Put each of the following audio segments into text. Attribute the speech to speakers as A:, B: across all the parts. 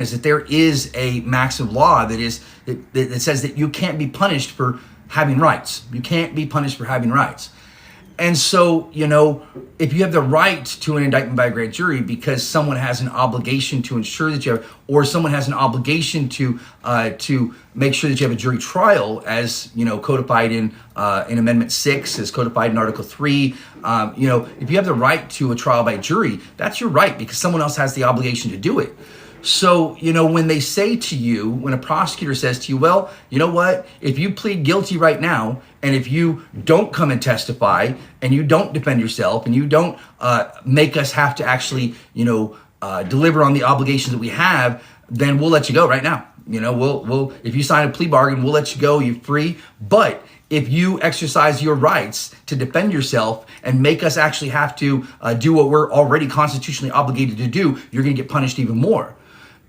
A: is that there is a maximum law that says that you can't be punished for having rights. You can't be punished for having rights. And so, if you have the right to an indictment by a grand jury because someone has an obligation to ensure that you have, or someone has an obligation to make sure that you have a jury trial, as codified in Amendment 6, as codified in Article 3, if you have the right to a trial by jury, that's your right because someone else has the obligation to do it. So, when they say to you, when a prosecutor says to you, well, you know what, if you plead guilty right now, and if you don't come and testify, and you don't defend yourself, and you don't make us have to actually, deliver on the obligations that we have, then we'll let you go right now. We'll if you sign a plea bargain, we'll let you go, you're free. But if you exercise your rights to defend yourself and make us actually have to do what we're already constitutionally obligated to do, you're going to get punished even more.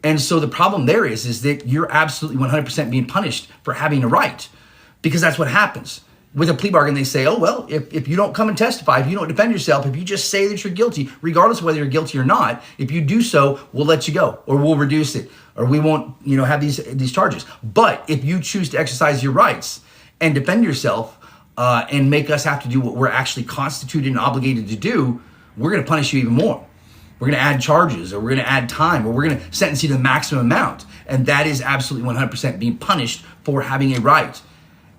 A: And so the problem there is that you're absolutely 100% being punished for having a right, because that's what happens. With a plea bargain, they say, oh, well, if you don't come and testify, if you don't defend yourself, if you just say that you're guilty, regardless of whether you're guilty or not, if you do so, we'll let you go, or we'll reduce it, or we won't, have these charges. But if you choose to exercise your rights and defend yourself and make us have to do what we're actually constituted and obligated to do, we're going to punish you even more. We're going to add charges, or we're going to add time, or we're going to sentence you to the maximum amount. And that is absolutely 100% being punished for having a right.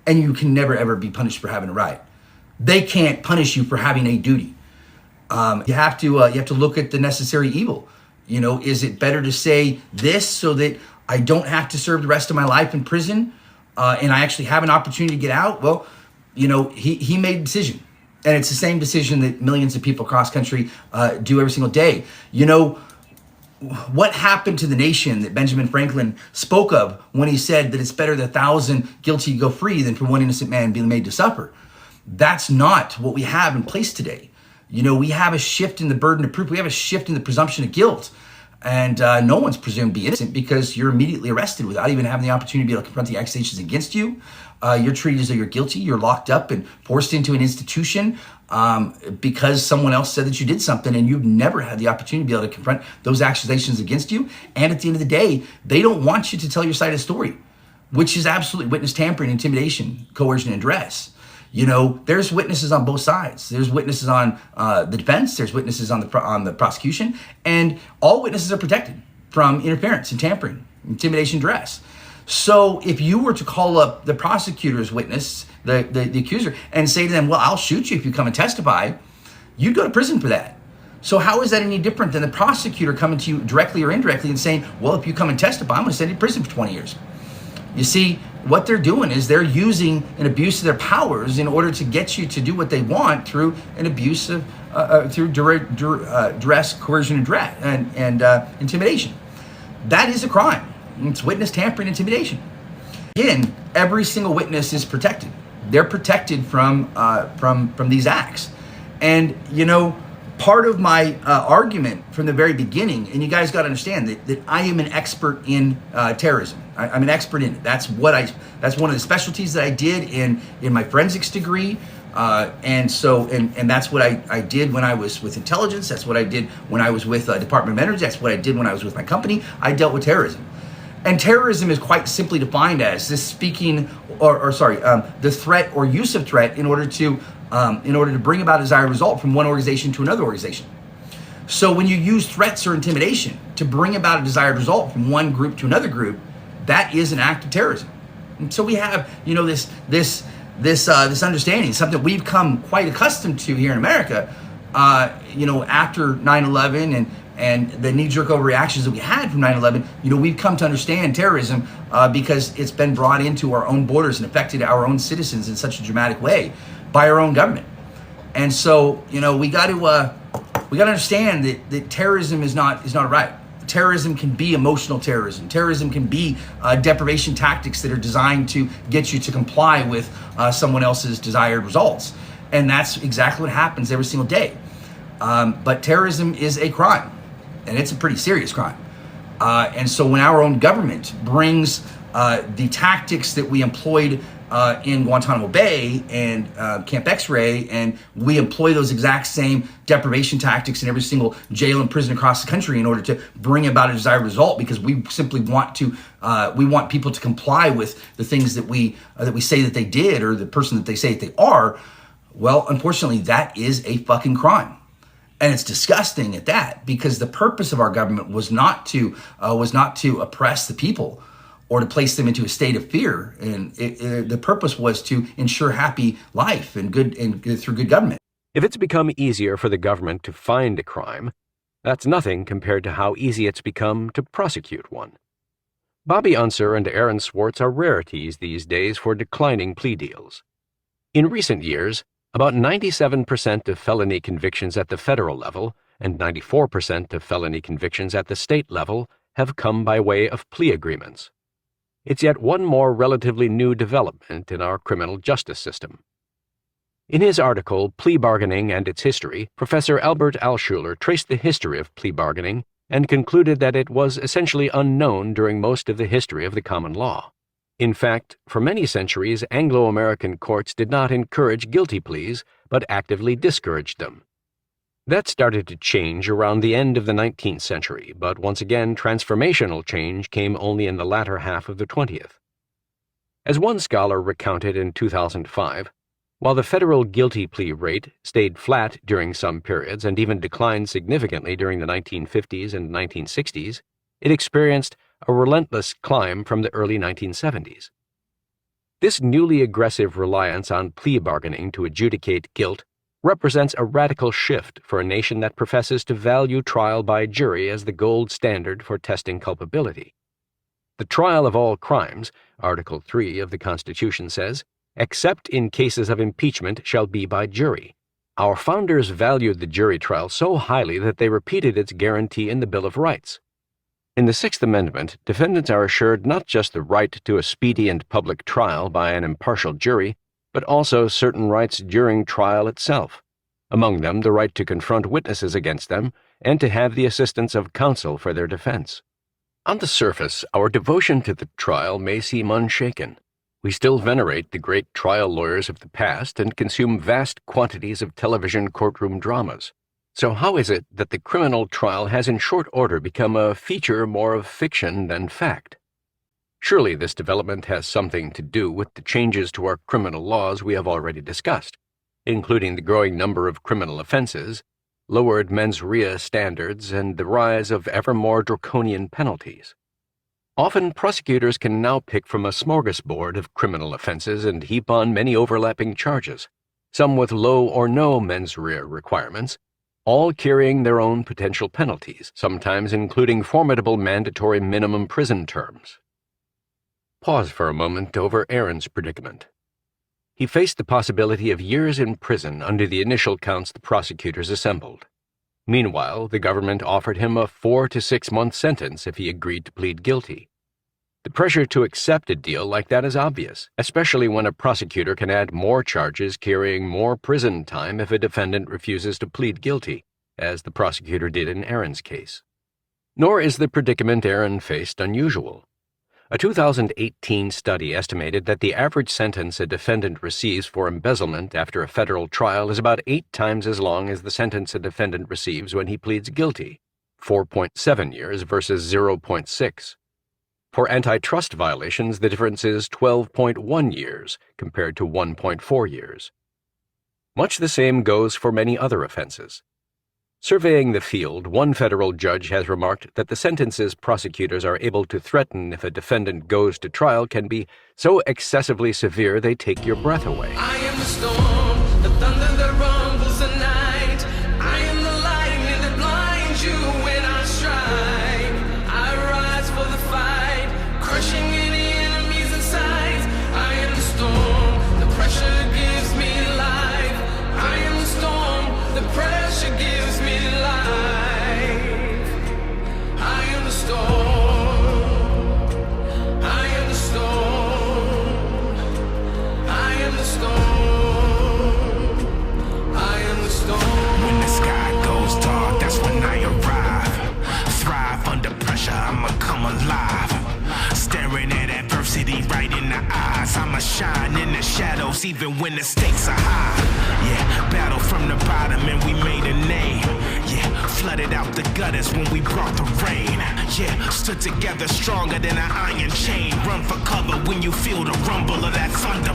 A: And you can never, ever be punished for having a right. They can't punish you for having a duty. You have to look at the necessary evil. Is it better to say this so that I don't have to serve the rest of my life in prison and I actually have an opportunity to get out? Well, he made a decision. And it's the same decision that millions of people across country do every single day. What happened to the nation that Benjamin Franklin spoke of when he said that it's better that 1,000 guilty go free than for one innocent man being made to suffer? That's not what we have in place today. We have a shift in the burden of proof. We have a shift in the presumption of guilt. And no one's presumed to be innocent because you're immediately arrested without even having the opportunity to be able to confront the accusations against you. You're treated as though you're guilty. You're locked up and forced into an institution because someone else said that you did something, and you've never had the opportunity to be able to confront those accusations against you. And at the end of the day, they don't want you to tell your side of the story, which is absolutely witness tampering, intimidation, coercion, and duress. There's witnesses on both sides. There's witnesses on the defense. There's witnesses on the prosecution, and all witnesses are protected from interference and tampering, intimidation, duress. So if you were to call up the prosecutor's witness, the accuser, and say to them, well, I'll shoot you if you come and testify, you'd go to prison for that. So how is that any different than the prosecutor coming to you directly or indirectly and saying, well, if you come and testify, I'm going to send you to prison for 20 years. You see, what they're doing is they're using an abuse of their powers in order to get you to do what they want through an abuse of, through duress, coercion, and intimidation. That is a crime. It's witness tampering, intimidation. Again, every single witness is protected. They're protected from these acts. And, part of my argument from the very beginning, and you guys got to understand that I am an expert in terrorism. I'm an expert in it. That's one of the specialties that I did in my forensics degree. And that's what I did when I was with intelligence. That's what I did when I was with Department of Energy. That's what I did when I was with my company. I dealt with terrorism. And terrorism is quite simply defined as this speaking, the threat or use of threat in order to bring about a desired result from one organization to another organization. So when you use threats or intimidation to bring about a desired result from one group to another group, that is an act of terrorism. And so we have, this understanding, something that we've come quite accustomed to here in America, after 9/11 and the knee-jerk overreactions that we had from 9/11, we've come to understand terrorism because it's been brought into our own borders and affected our own citizens in such a dramatic way by our own government. And so, we got to understand that terrorism is not right. Terrorism can be emotional terrorism. Terrorism can be deprivation tactics that are designed to get you to comply with someone else's desired results. And that's exactly what happens every single day. But terrorism is a crime, and it's a pretty serious crime. And so when our own government brings the tactics that we employed in Guantanamo Bay and Camp X-Ray, and we employ those exact same deprivation tactics in every single jail and prison across the country in order to bring about a desired result, because we simply want to we want people to comply with the things that we say that they did, or the person that they say that they are. Well, unfortunately, that is a fucking crime. And it's disgusting at that, because the purpose of our government was not to oppress the people or to place them into a state of fear. And the purpose was to ensure happy life and through good government.
B: If it's become easier for the government to find a crime, that's nothing compared to how easy it's become to prosecute one. Bobby Unser and Aaron Swartz are rarities these days for declining plea deals. In recent years, about 97% of felony convictions at the federal level and 94% of felony convictions at the state level have come by way of plea agreements. It's yet one more relatively new development in our criminal justice system. In his article, Plea Bargaining and Its History, Professor Albert Alschuler traced the history of plea bargaining and concluded that it was essentially unknown during most of the history of the common law. In fact, for many centuries, Anglo-American courts did not encourage guilty pleas, but actively discouraged them. That started to change around the end of the 19th century, but once again, transformational change came only in the latter half of the 20th. As one scholar recounted in 2005, while the federal guilty plea rate stayed flat during some periods and even declined significantly during the 1950s and 1960s, it experienced a relentless climb from the early 1970s. This newly aggressive reliance on plea bargaining to adjudicate guilt represents a radical shift for a nation that professes to value trial by jury as the gold standard for testing culpability. The trial of all crimes, Article 3 of the Constitution says, except in cases of impeachment shall be by jury. Our founders valued the jury trial so highly that they repeated its guarantee in the Bill of Rights. In the Sixth Amendment, defendants are assured not just the right to a speedy and public trial by an impartial jury, but also certain rights during trial itself, among them the right to confront witnesses against them and to have the assistance of counsel for their defense. On the surface, our devotion to the trial may seem unshaken. We still venerate the great trial lawyers of the past and consume vast quantities of television courtroom dramas. So how is it that the criminal trial has in short order become a feature more of fiction than fact? Surely this development has something to do with the changes to our criminal laws we have already discussed, including the growing number of criminal offenses, lowered mens rea standards, and the rise of ever more draconian penalties. Often prosecutors can now pick from a smorgasbord of criminal offenses and heap on many overlapping charges, some with low or no mens rea requirements, all carrying their own potential penalties, sometimes including formidable mandatory minimum prison terms. Pause for a moment over Aaron's predicament. He faced the possibility of years in prison under the initial counts the prosecutors assembled. Meanwhile, the government offered him a 4 to 6 month sentence if he agreed to plead guilty. The pressure to accept a deal like that is obvious, especially when a prosecutor can add more charges carrying more prison time if a defendant refuses to plead guilty, as the prosecutor did in Aaron's case. Nor is the predicament Aaron faced unusual. A 2018 study estimated that the average sentence a defendant receives for embezzlement after a federal trial is about 8 times as long as the sentence a defendant receives when he pleads guilty, 4.7 years versus 0.6. For antitrust violations, the difference is 12.1 years compared to 1.4 years. Much the same goes for many other offenses. Surveying the field, one federal judge has remarked that the sentences prosecutors are able to threaten if a defendant goes to trial can be so excessively severe they take your breath away.
C: I am the storm, the thunder that rumbles the night. I am the lightning that blinds you when I strike. I rise for the fight, crushing any enemies in sight. I am the storm, the pressure gives me life. I am the storm, the pressure gives me life. I am the storm. I am the storm. I am the storm.
D: lights, I'ma shine in the shadows even when the stakes are high. Yeah, battle from the bottom and we made a name. Yeah, flooded out the gutters when we brought the rain. Yeah, stood together stronger than an iron chain. Run for cover when you feel the rumble of that thunder